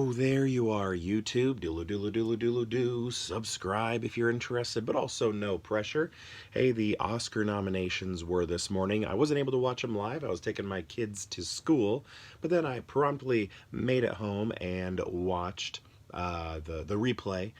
Oh, there you are, YouTube. Doodle doodle doodle doodle doo. Subscribe if you're interested, but also no pressure. Hey, the Oscar nominations were this morning. I wasn't able to watch them live. I was taking my kids to school, but then I promptly made it home and watched the replay.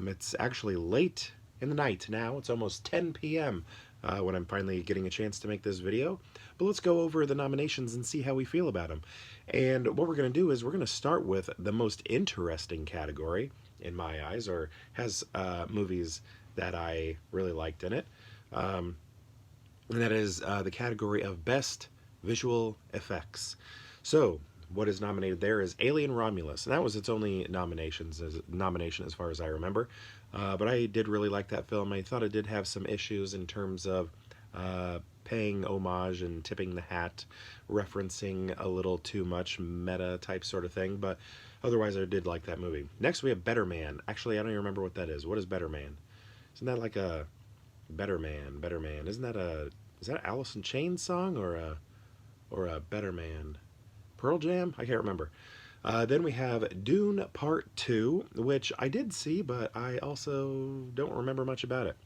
It's actually late in the night now. It's almost 10 p.m. When I'm finally getting a chance to make this video. But let's go over the nominations and see how we feel about them. And what we're going to do is we're going to start with the most interesting category, in my eyes, or has movies that I really liked in it. And that is the category of Best Visual Effects. So, what is nominated there is Alien Romulus, and that was its only nomination as far as I remember. But I did really like that film. I thought it did have some issues in terms of paying homage and tipping the hat, referencing a little too much meta type sort of thing, but otherwise I did like that movie. Next we have Better Man. Actually, I don't even remember what that is. What is Better Man? Isn't that like a Better Man, Better Man? Is that Alice in Chains song or a Better Man? Pearl Jam? I can't remember. Then we have Dune Part 2, which I did see, but I also don't remember much about it.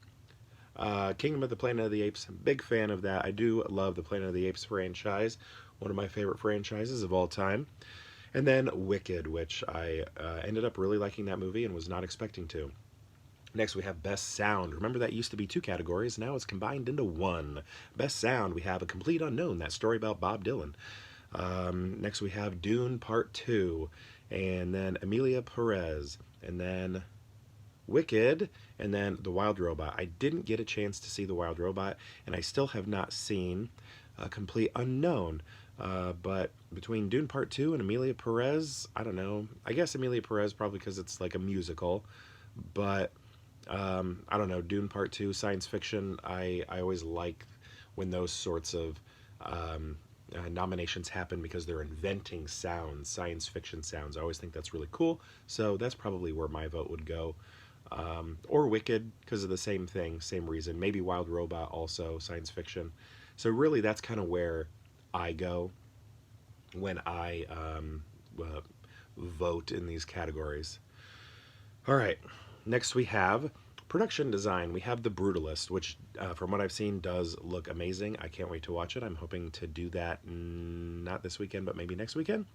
Kingdom of the Planet of the Apes, big fan of that. I do love the Planet of the Apes franchise, one of my favorite franchises of all time. And then Wicked, which I ended up really liking that movie and was not expecting to. Next we have Best Sound. Remember that used to be two categories, now it's combined into one. Best Sound, we have A Complete Unknown, that story about Bob Dylan. Next we have Dune Part 2, and then Emilia Perez, and then Wicked, and then The Wild Robot. I didn't get a chance to see The Wild Robot, and I still have not seen A Complete Unknown. But between Dune Part 2 and Emilia Perez, I don't know. I guess Emilia Perez probably because it's like a musical, but I don't know. Dune Part 2, science fiction, I always like when those sorts of nominations happen because they're inventing sounds, science fiction sounds. I always think that's really cool, so that's probably where my vote would go. Or Wicked, because of the same thing, same reason. Maybe Wild Robot also, science fiction. So really that's kind of where I go when I vote in these categories. Alright, next we have production design. We have The Brutalist, which from what I've seen does look amazing. I can't wait to watch it. I'm hoping to do that not this weekend, but maybe next weekend.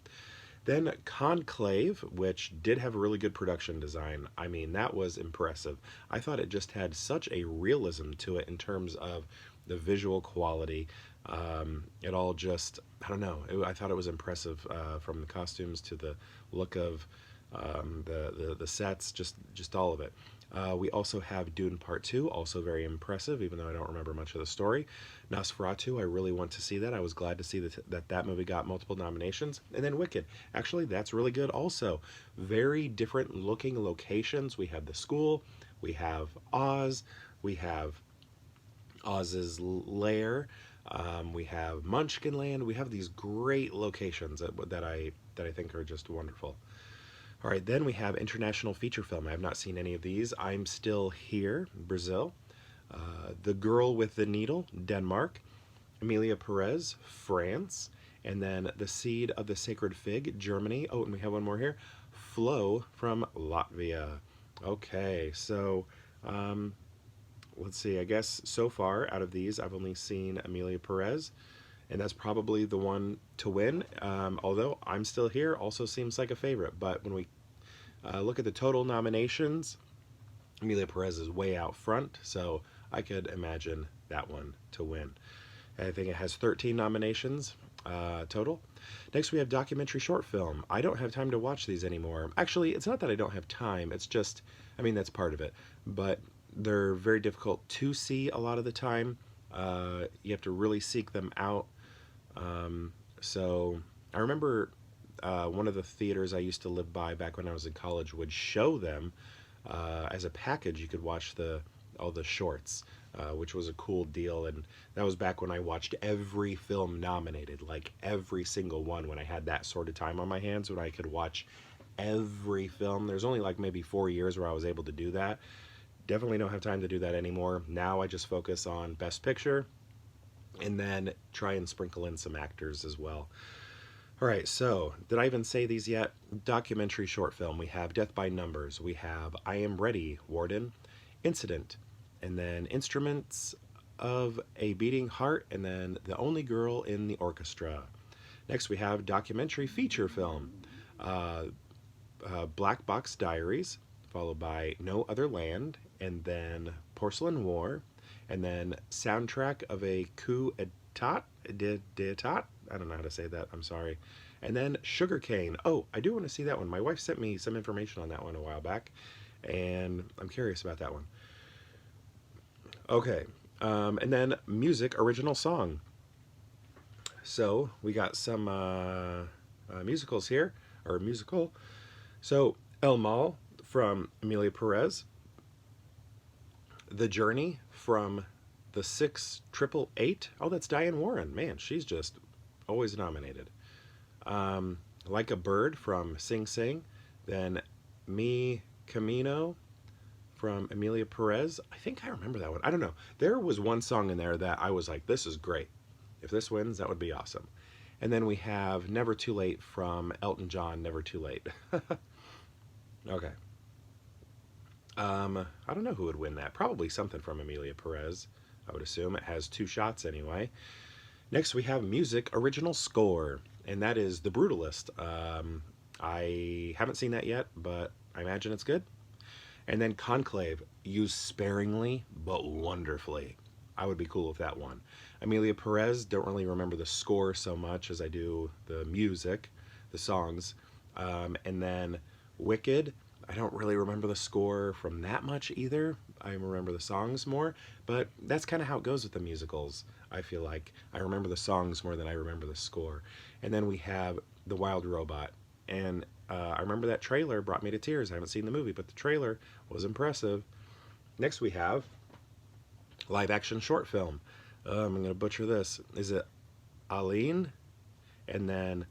Then Conclave, which did have a really good production design. I mean, that was impressive. I thought it just had such a realism to it in terms of the visual quality. It all just, I don't know, I thought it was impressive from the costumes to the look of the sets, just all of it. We also have Dune Part 2, also very impressive, even though I don't remember much of the story. Nosferatu, I really want to see that. I was glad to see that movie got multiple nominations. And then Wicked. Actually, that's really good also. Very different looking locations. We have the school, we have Oz, we have Oz's lair, we have Munchkinland. We have these great locations that I think are just wonderful. All right, then we have international feature film. I have not seen any of these. I'm Still Here, Brazil. The Girl with the Needle, Denmark. Emilia Perez, France. And then The Seed of the Sacred Fig, Germany. Oh, and we have one more here. Flow from Latvia. Okay, so let's see. I guess so far out of these, I've only seen Emilia Perez, and that's probably the one to win. Although I'm Still Here also seems like a favorite, but when we look at the total nominations, Emilia Perez is way out front, so I could imagine that one to win. I think it has 13 nominations total. Next we have documentary short film. I don't have time to watch these anymore. Actually, it's not that I don't have time, it's just, I mean, that's part of it, but they're very difficult to see a lot of the time. You have to really seek them out. So I remember one of the theaters I used to live by back when I was in college would show them as a package. You could watch all the shorts, which was a cool deal, and that was back when I watched every film nominated, like every single one, when I had that sort of time on my hands when I could watch every film. There's only like maybe 4 years where I was able to do that. Definitely don't have time to do that anymore. Now I just focus on Best Picture and then try and sprinkle in some actors as well. All right, so did I even say these yet? Documentary short film. We have Death by Numbers. We have I Am Ready, Warden, Incident, and then Instruments of a Beating Heart, and then The Only Girl in the Orchestra. Next, we have documentary feature film, uh, Black Box Diaries, followed by No Other Land, and then Porcelain War, and then Soundtrack of a Coup d'etat. I don't know how to say that. I'm sorry. And then Sugarcane. Oh, I do want to see that one. My wife sent me some information on that one a while back, and I'm curious about that one. Okay. And then music original song. So we got some musicals here, or musical. So El Mal from Amelia Perez, The Journey from the Six Triple Eight. Oh, that's Diane Warren. Man, she's just always nominated. Like a Bird from Sing Sing. Then Me Camino from Amelia Perez. I think I remember that one. I don't know. There was one song in there that I was like, this is great. If this wins, that would be awesome. And then we have Never Too Late from Elton John, Never Too Late. Okay. I don't know who would win that. Probably something from Amelia Perez. I would assume it has two shots anyway. Next, we have music original score, and that is The Brutalist. I haven't seen that yet, but I imagine it's good. And then Conclave, used sparingly but wonderfully. I would be cool with that one. Amelia Perez, don't really remember the score so much as I do the music, the songs. And then Wicked, I don't really remember the score from that much either. I remember the songs more, but that's kind of how it goes with the musicals. I feel like I remember the songs more than I remember the score. And then we have The Wild Robot. And I remember that trailer brought me to tears. I haven't seen the movie, but the trailer was impressive. Next we have live action short film. I'm going to butcher this. Is it Aline? And then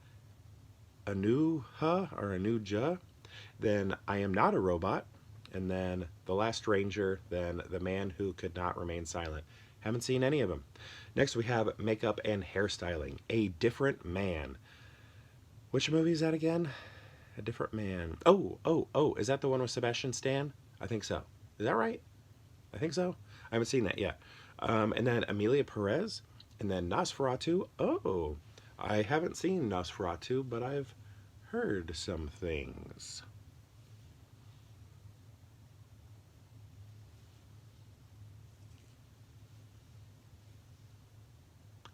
Anuha or Anuja? Then I Am Not a Robot, and then The Last Ranger, then The Man Who Could Not Remain Silent. Haven't seen any of them. Next we have Makeup and Hairstyling, A Different Man. Which movie is that again? A Different Man. Oh, is that the one with Sebastian Stan? I think so. Is that right? I think so. I haven't seen that yet. And then Amelia Perez, and then Nosferatu. Oh, I haven't seen Nosferatu, but I've heard some things.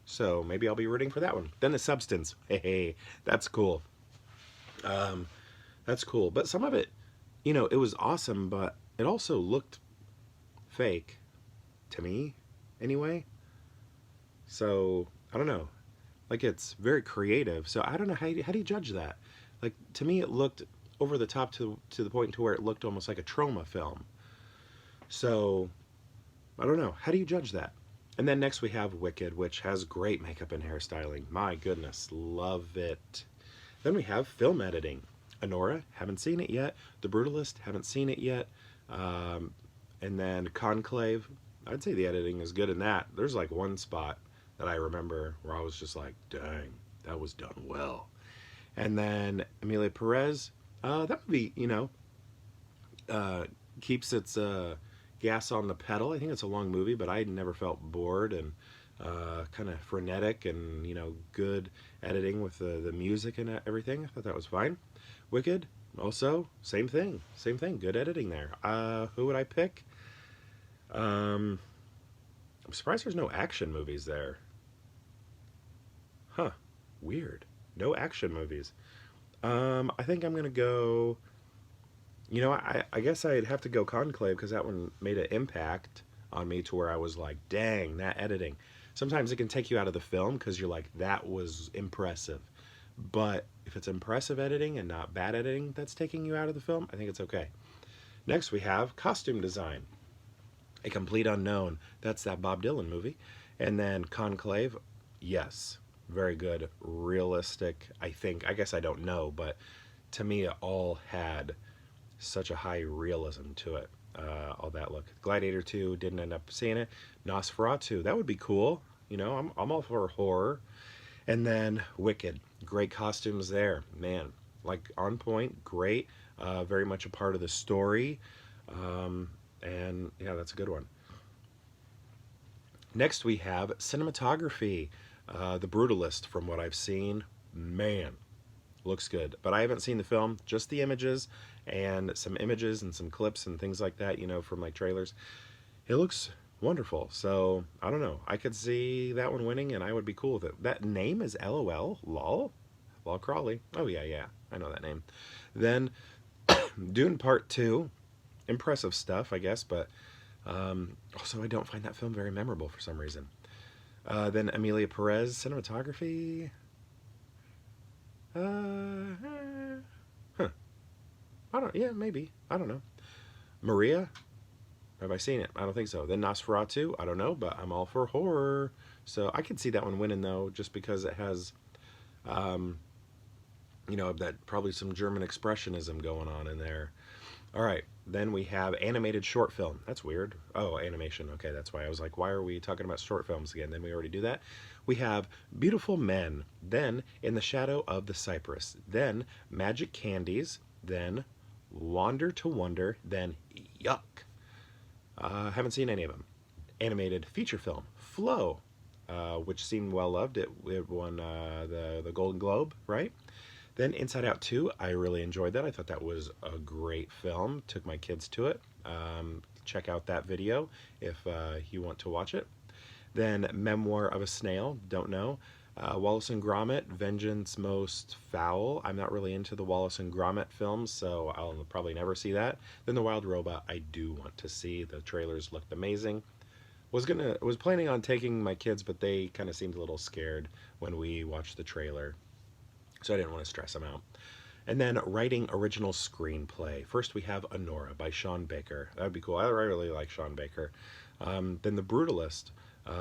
So maybe I'll be rooting for that one. Then The Substance. Hey, that's cool. Um, that's cool. But some of it, it was awesome, but it also looked fake to me, anyway. So I don't know. Like it's very creative. So I don't know how do you judge that? Like to me, it looked over the top to the point to where it looked almost like a trauma film. So I don't know. How do you judge that? And then next we have Wicked, which has great makeup and hairstyling. My goodness, love it. Then we have film editing. Honora, haven't seen it yet. The Brutalist, haven't seen it yet. Um, and then Conclave, I'd say the editing is good in that. There's like one spot that I remember where I was just like, dang, that was done well. And then Amelia Perez, that movie, uh, keeps its gas on the pedal. I think it's a long movie, but I never felt bored and kind of frenetic and good editing with the music and everything. I thought that was fine. Wicked, also same thing. Good editing there. Who would I pick? I'm surprised there's no action movies there. Huh, weird. No action movies. I think I'm gonna go. I guess I'd have to go Conclave because that one made an impact on me to where I was like, dang, that editing. Sometimes it can take you out of the film because you're like, that was impressive. But if it's impressive editing and not bad editing that's taking you out of the film, I think it's okay. Next, we have costume design. A Complete Unknown. That's that Bob Dylan movie. And then Conclave, yes, very good. Realistic, I think. I guess I don't know, but to me, it all had such a high realism to it. All that look. Gladiator 2, didn't end up seeing it. Nosferatu, that would be cool. I'm all for horror. And then Wicked. Great costumes there, man. Like on point, great. Very much a part of the story. Um, and yeah, that's a good one. Next, we have cinematography. The Brutalist, from what I've seen, man, looks good. But I haven't seen the film, just the images and some images and some clips and things like that, from like trailers. It looks wonderful. So I don't know. I could see that one winning, and I would be cool with it. That name is LOL, lol, lol Crawley. Oh yeah, yeah, I know that name. Then Dune Part Two, impressive stuff, I guess, but also I don't find that film very memorable for some reason. Then Amelia Perez cinematography. Huh. I don't. Yeah, maybe. I don't know. Maria. Have I seen it? I don't think so. Then Nosferatu. I don't know, but I'm all for horror, so I could see that one winning though, just because it has, um, that probably some German expressionism going on in there. All right. Then we have animated short film. That's weird. Oh, animation. Okay, that's why I was like, why are we talking about short films again? Then we already do that. We have Beautiful Men. Then In the Shadow of the Cypress. Then Magic Candies. Then Wander to Wonder. Then Yuck. Haven't seen any of them. Animated feature film. Flow, which seemed well loved. It won the Golden Globe, right? Then Inside Out 2, I really enjoyed that. I thought that was a great film. Took my kids to it. Check out that video if you want to watch it. Then Memoir of a Snail, don't know. Wallace and Gromit, Vengeance Most Foul. I'm not really into the Wallace and Gromit films, so I'll probably never see that. Then The Wild Robot, I do want to see. The trailers looked amazing. Was planning on taking my kids, but they kind of seemed a little scared when we watched the trailer, so I didn't want to stress them out. And then writing original screenplay. First, we have Honora by Sean Baker. That would be cool. I really like Sean Baker. Then The Brutalist,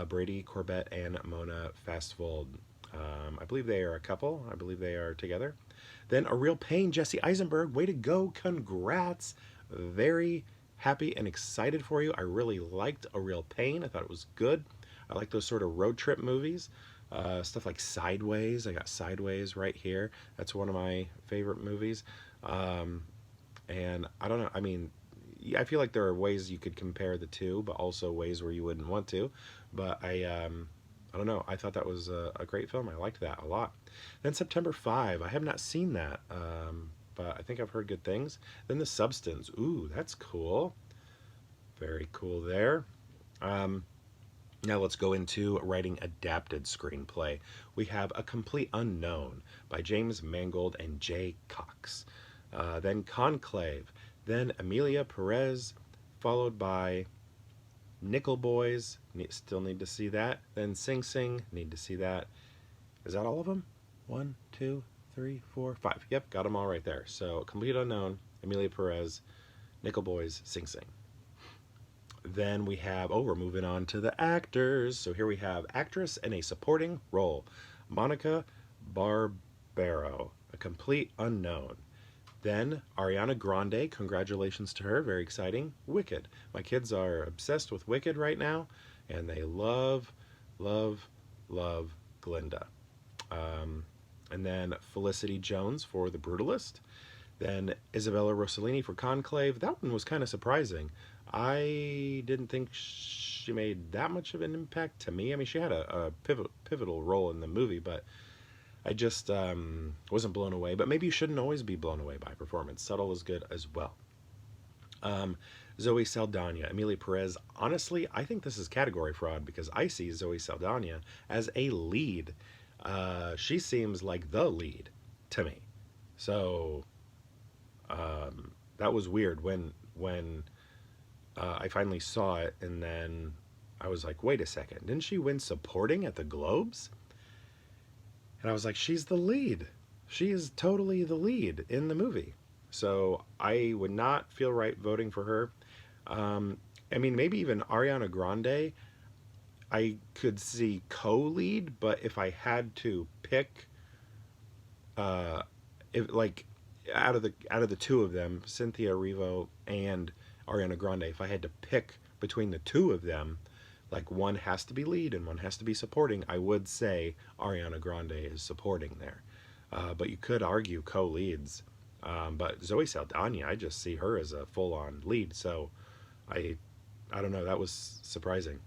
Brady Corbett and Mona Fastvold. I believe they are a couple. I believe they are together. Then A Real Pain, Jesse Eisenberg. Way to go. Congrats. Very happy and excited for you. I really liked A Real Pain. I thought it was good. I like those sort of road trip movies. Stuff like Sideways. I got Sideways right here. That's one of my favorite movies. And I don't know. I mean, I feel like there are ways you could compare the two, but also ways where you wouldn't want to. But I don't know. I thought that was a great film. I liked that a lot. Then September 5. I have not seen that, but I think I've heard good things. Then The Substance. Ooh, that's cool. Very cool there. Um, Now let's go into writing adapted screenplay. We have A Complete Unknown by James Mangold and Jay Cox. Then Conclave. Then Amelia Perez, followed by Nickel Boys. Still need to see that. Then Sing Sing. Need to see that. Is that all of them? 1, 2, 3, 4, 5. Yep, got them all right there. So Complete Unknown, Amelia Perez, Nickel Boys, Sing Sing. Then we have, we're moving on to the actors. So here we have actress in a supporting role, Monica Barbaro, A Complete Unknown. Then Ariana Grande, congratulations to her, very exciting. Wicked. My kids are obsessed with Wicked right now, and they love, love, love Glinda. And then Felicity Jones for The Brutalist. Then Isabella Rossellini for Conclave. That one was kind of surprising. I didn't think she made that much of an impact to me. I mean, she had a pivotal role in the movie, but I just wasn't blown away. But maybe you shouldn't always be blown away by performance. Subtle is good as well. Zoe Saldana, Amelia Perez. Honestly, I think this is category fraud because I see Zoe Saldana as a lead. She seems like the lead to me. So that was weird when I finally saw it, and then I was like, wait a second, didn't she win supporting at the Globes? And I was like, she's the lead. She is totally the lead in the movie. So I would not feel right voting for her. I mean, maybe even Ariana Grande, I could see co-lead, but if I had to pick, if like out of the two of them, Cynthia Erivo and Ariana Grande, if I had to pick between the two of them, like one has to be lead and one has to be supporting, I would say Ariana Grande is supporting there. but you could argue co-leads. But Zoe Saldana, I just see her as a full-on lead. So I I don't know. That was surprising.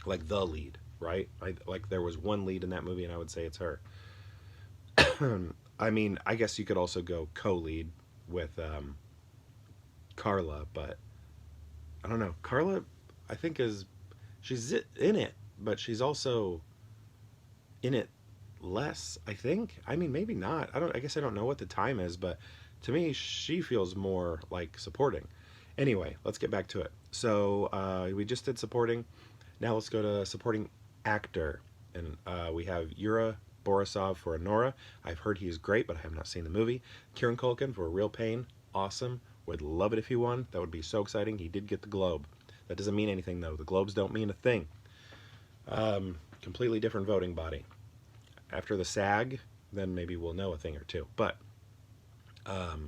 Like the lead, right? Like there was one lead in that movie, and I would say it's her. I mean, I guess you could also go co-lead with Carla, but I don't know. Carla, I think is she's in it, but she's also in it less. I think. I mean, maybe not. I don't. I guess I don't know what the time is, but to me, she feels more like supporting. Anyway, let's get back to it. So we just did supporting. Now let's go to supporting actor, and we have Yura Borisov for Honora. I've heard he's great, but I have not seen the movie. Kieran Culkin for Real Pain. Awesome. Would love it if he won. That would be so exciting. He did get the Globe. That doesn't mean anything though. The Globes don't mean a thing. Completely different voting body. After the SAG, then maybe we'll know a thing or two. But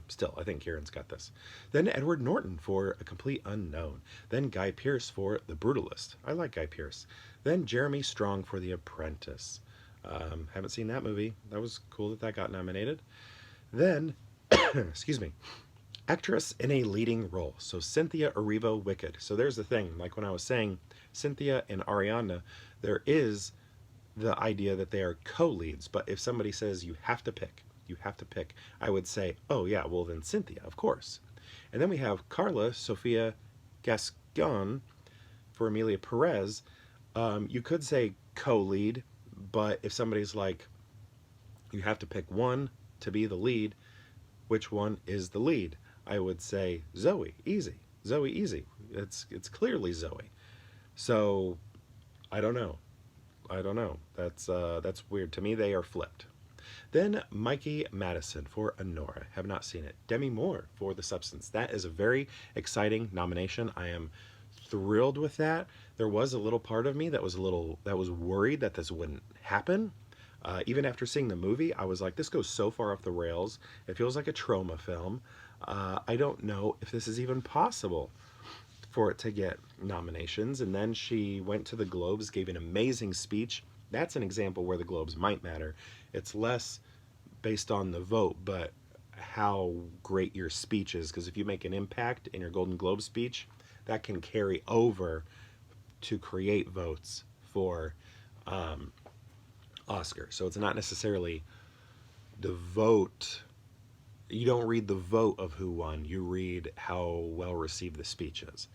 still, I think Kieran's got this. Then Edward Norton for A Complete Unknown. Then Guy Pearce for The Brutalist. I like Guy Pearce. Then Jeremy Strong for The Apprentice. Haven't seen that movie. That was cool that that got nominated. Then, excuse me, actress in a leading role. So Cynthia Erivo Wicked. So there's the thing. Like when I was saying Cynthia and Ariana, there is the idea that they are co-leads. But if somebody says you have to pick, you have to pick, I would say, oh yeah, well then Cynthia, of course. And then we have Carla Sofia Gascon for Amelia Perez. You could say co-lead, but if somebody's like, you have to pick one to be the lead, which one is the lead? I would say Zoe, easy. Zoe, easy. It's clearly Zoe. So I don't know. I don't know. That's weird. To me, they are flipped. Then Mikey Madison for Honora. Have not seen it. Demi Moore for The Substance. That is a very exciting nomination. I am thrilled with that. There was a little part of me that was worried that this wouldn't happen. Even after seeing the movie, I was like, this goes so far off the rails. It feels like a trauma film. I don't know if this is even possible for it to get nominations. And then she went to the Globes, gave an amazing speech. That's an example where the Globes might matter. It's less based on the vote, but how great your speech is. Because if you make an impact in your Golden Globe speech, that can carry over to create votes for Oscar. So it's not necessarily the vote. You don't read the vote of who won. You read how well received the speech is.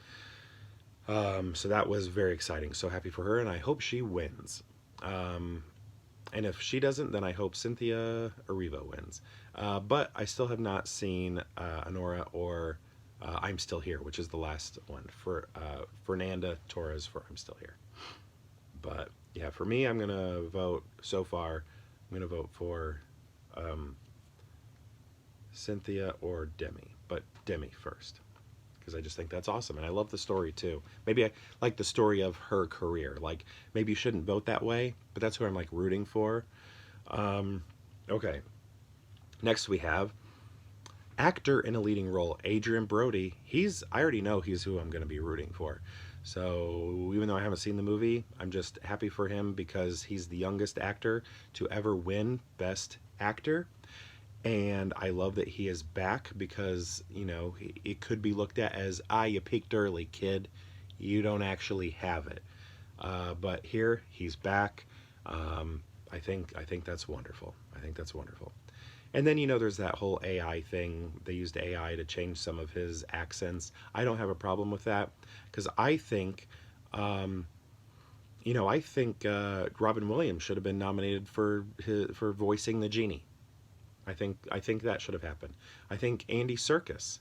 So that was very exciting. So happy for her, and I hope she wins. And if she doesn't, then I hope Cynthia Erivo wins. But I still have not seen Honora or I'm Still Here, which is the last one for Fernanda Torres for I'm Still Here. But yeah, for me, I'm gonna vote. So far, I'm gonna vote for Cynthia or Demi, but Demi first, because I just think that's awesome, and I love the story too. Maybe I like the story of her career. Like maybe you shouldn't vote that way, but that's who I'm like rooting for. Okay, next we have actor in a leading role, Adrian Brody. I already know he's who I'm going to be rooting for. So even though I haven't seen the movie, I'm just happy for him because he's the youngest actor to ever win Best Actor. And I love that he is back because, you know, it could be looked at as, you peaked early, kid. You don't actually have it. But here, he's back. I think that's wonderful. I think that's wonderful. And then, you know, there's that whole AI thing. They used AI to change some of his accents. I don't have a problem with that because I think, I think Robin Williams should have been nominated for voicing the genie. I think that should have happened. I think Andy Serkis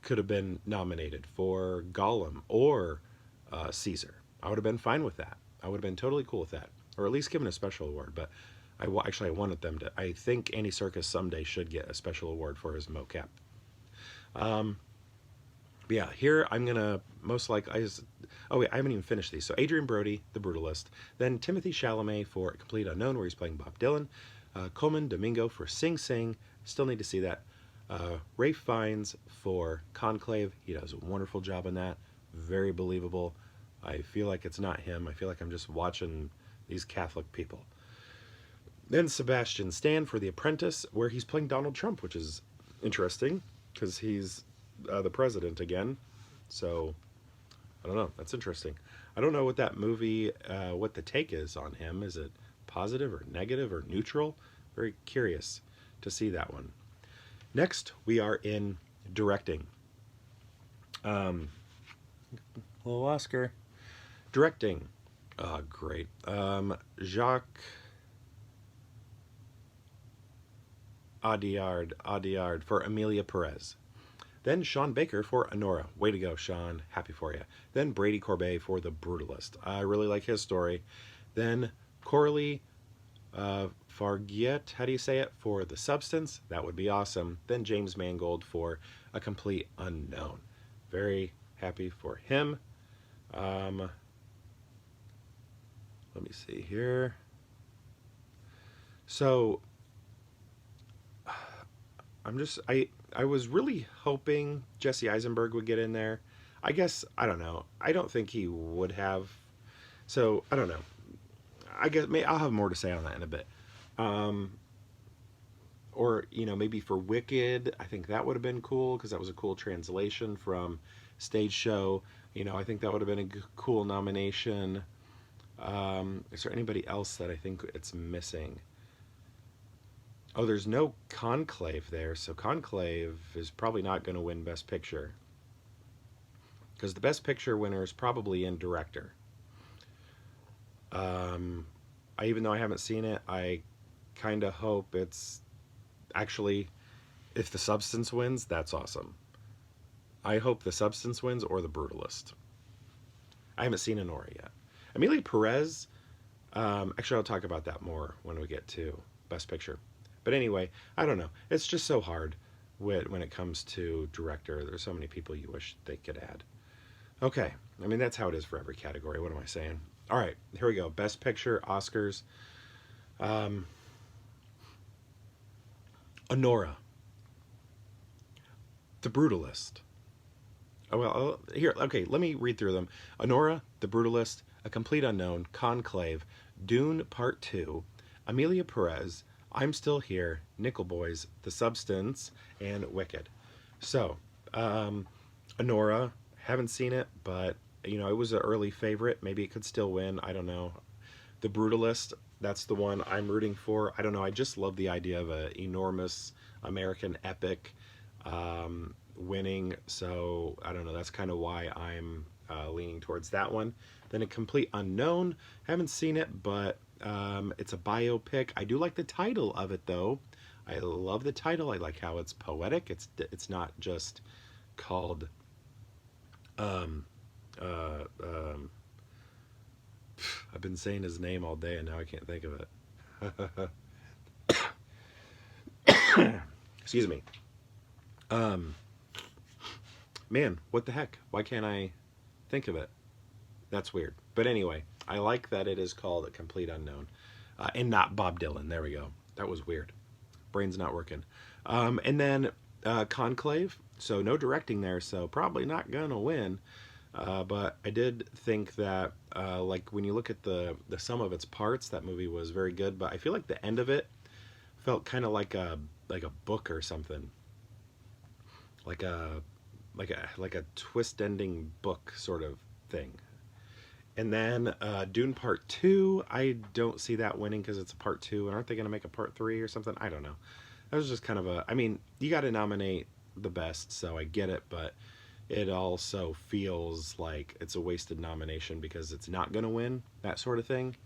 could have been nominated for Gollum or Caesar. I would have been fine with that. I would have been totally cool with that, or at least given a special award. But I wanted them to. I think Andy Serkis someday should get a special award for his mocap. But yeah, here I'm gonna most likely. Oh wait, I haven't even finished these. So Adrian Brody, The Brutalist, then Timothy Chalamet for A Complete Unknown, where he's playing Bob Dylan. Coleman Domingo for Sing Sing. Still need to see that. Rafe Fiennes for Conclave. He does a wonderful job in that. Very believable. I feel like it's not him. I feel like I'm just watching these Catholic people. Then Sebastian Stan for The Apprentice, where he's playing Donald Trump, which is interesting because he's the president again. So I don't know. That's interesting. I don't know what that movie, what the take is on him. Is it positive or negative or neutral? Very curious to see that one. Next, we are in directing. Hello, Oscar. Directing. Great. Jacques Audiard for Amelia Perez. Then Sean Baker for Honora. Way to go, Sean. Happy for you. Then Brady Corbet for The Brutalist. I really like his story. Then Coralie Fargiet, how do you say it, for The Substance. That would be awesome. Then James Mangold for A Complete Unknown. Very happy for him. Let me see here. So I was really hoping Jesse Eisenberg would get in there. I guess I don't know. I don't think he would have. So I don't know. I guess I'll have more to say on that in a bit. Or maybe for Wicked, I think that would have been cool because that was a cool translation from Stage Show. I think that would have been a cool nomination. Is there anybody else that I think it's missing? Oh, there's no Conclave there, so Conclave is probably not going to win Best Picture. Because the Best Picture winner is probably in Director. Even though I haven't seen it, I kind of hope it's actually, if The Substance wins, that's awesome. I hope The Substance wins or The Brutalist. I haven't seen Honora yet. Amelia Perez, actually I'll talk about that more when we get to Best Picture. But anyway, I don't know. It's just so hard when it comes to director. There's so many people you wish they could add. Okay, I mean that's how it is for every category. What am I saying? All right, here we go. Best Picture, Oscars. Honora. The Brutalist. Oh, well, here, okay, let me read through them. Honora, The Brutalist, A Complete Unknown, Conclave, Dune Part 2, Amelia Perez, I'm Still Here, Nickel Boys, The Substance, and Wicked. So, Honora, haven't seen it, but, it was an early favorite. Maybe it could still win. I don't know. The Brutalist, that's the one I'm rooting for. I don't know. I just love the idea of an enormous American epic winning. So, I don't know. That's kind of why I'm leaning towards that one. Then A Complete Unknown. Haven't seen it, but it's a biopic. I do like the title of it, though. I love the title. I like how it's poetic. It's not just called I've been saying his name all day and now I can't think of it. Excuse me. Man, what the heck? Why can't I think of it? That's weird. But anyway, I like that it is called A Complete Unknown. And not Bob Dylan. There we go. That was weird. Brain's not working. And then Conclave. So no directing there, so probably not gonna win. But I did think that, like when you look at the sum of its parts, that movie was very good. But I feel like the end of it felt kind of like a book or something, like a twist ending book sort of thing. And then Dune Part 2, I don't see that winning because it's a Part 2. And aren't they going to make a Part 3 or something? I don't know. That was just kind of I mean, you got to nominate the best, so I get it. But it also feels like it's a wasted nomination because it's not going to win, that sort of thing,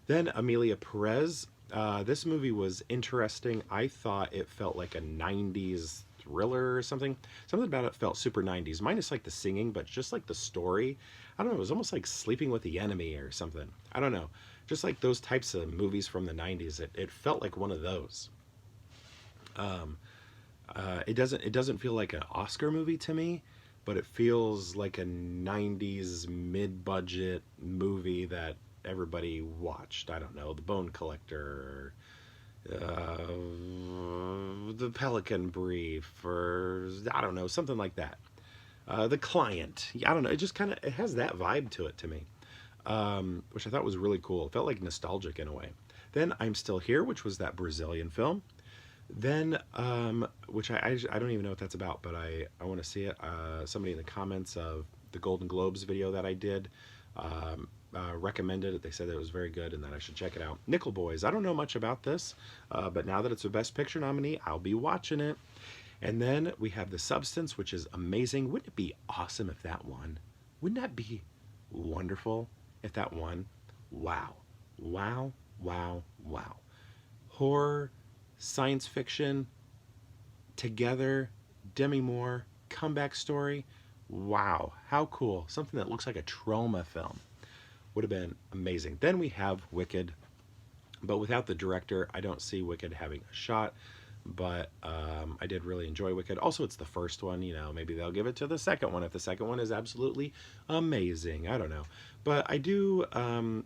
Then Amelia Perez. This movie was interesting. I thought it felt like a 90s thriller or something. Something about it felt super 90s, minus like the singing, but just like the story. I don't know, it was almost like Sleeping with the Enemy or something. I don't know. Just like those types of movies from the 90s. It felt like one of those. It doesn't feel like an Oscar movie to me, but it feels like a 90s mid-budget movie that everybody watched. I don't know, The Bone Collector, The Pelican Brief, or I don't know, something like that. The Client. I don't know. It just it has that vibe to it to me, which I thought was really cool. It felt like nostalgic in a way. Then I'm Still Here, which was that Brazilian film. Then, which I don't even know what that's about, but I want to see it. Somebody in the comments of the Golden Globes video that I did recommended it. They said that it was very good and that I should check it out. Nickel Boys. I don't know much about this, but now that it's a Best Picture nominee, I'll be watching it. And then we have The Substance, which is amazing. Wouldn't it be awesome if that won? Wouldn't that be wonderful if that won? Wow. Wow, wow, wow. Horror, science fiction, together, Demi Moore, comeback story. Wow, how cool. Something that looks like a trauma film. Would have been amazing. Then we have Wicked, but without the director, I don't see Wicked having a shot. But I did really enjoy Wicked. Also, it's the first one, you know, maybe they'll give it to the second one if the second one is absolutely amazing. I don't know. But I do,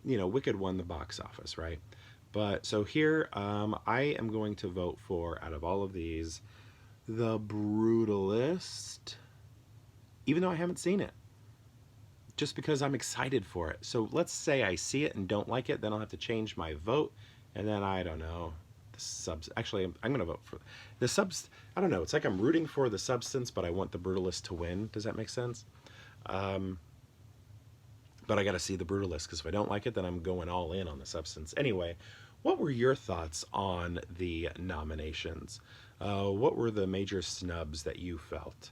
you know, Wicked won the box office, right? But so here, I am going to vote for, out of all of these, The Brutalist, even though I haven't seen it, just because I'm excited for it. So let's say I see it and don't like it, then I'll have to change my vote, and then I don't know. The subs. Actually, I'm going to vote for the subs. I don't know. It's like I'm rooting for The Substance, but I want The Brutalist to win. Does that make sense? But I got to see The Brutalist, because if I don't like it, then I'm going all in on The Substance. Anyway, what were your thoughts on the nominations? What were the major snubs that you felt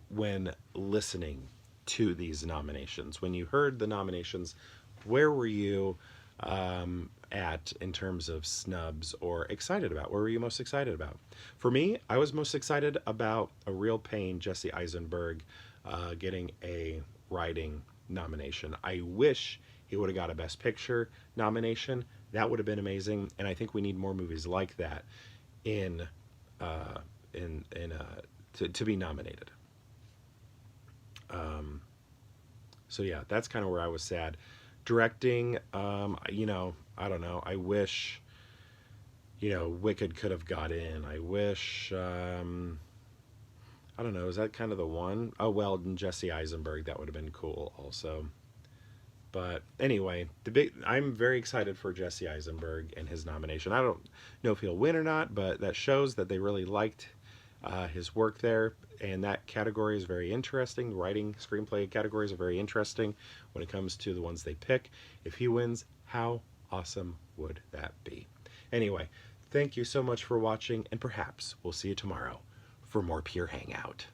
when listening to these nominations? When you heard the nominations, where were you at in terms of snubs or excited about? What were you most excited about? For me, I was most excited about A Real Pain, Jesse Eisenberg getting a writing nomination. I wish he would have got a Best Picture nomination. That would have been amazing, and I think we need more movies like that in to be nominated. So yeah, that's kind of where I was sad. Directing, you know, I don't know. I wish, you know, Wicked could have got in. I wish, I don't know. Is that kind of the one? Oh, well, Jesse Eisenberg, that would have been cool also. But anyway, I'm very excited for Jesse Eisenberg and his nomination. I don't know if he'll win or not, but that shows that they really liked his work there, and that category is very interesting. Writing screenplay categories are very interesting when it comes to the ones they pick. If he wins, how awesome would that be? Anyway, thank you so much for watching, and perhaps we'll see you tomorrow for more Pure Hangout.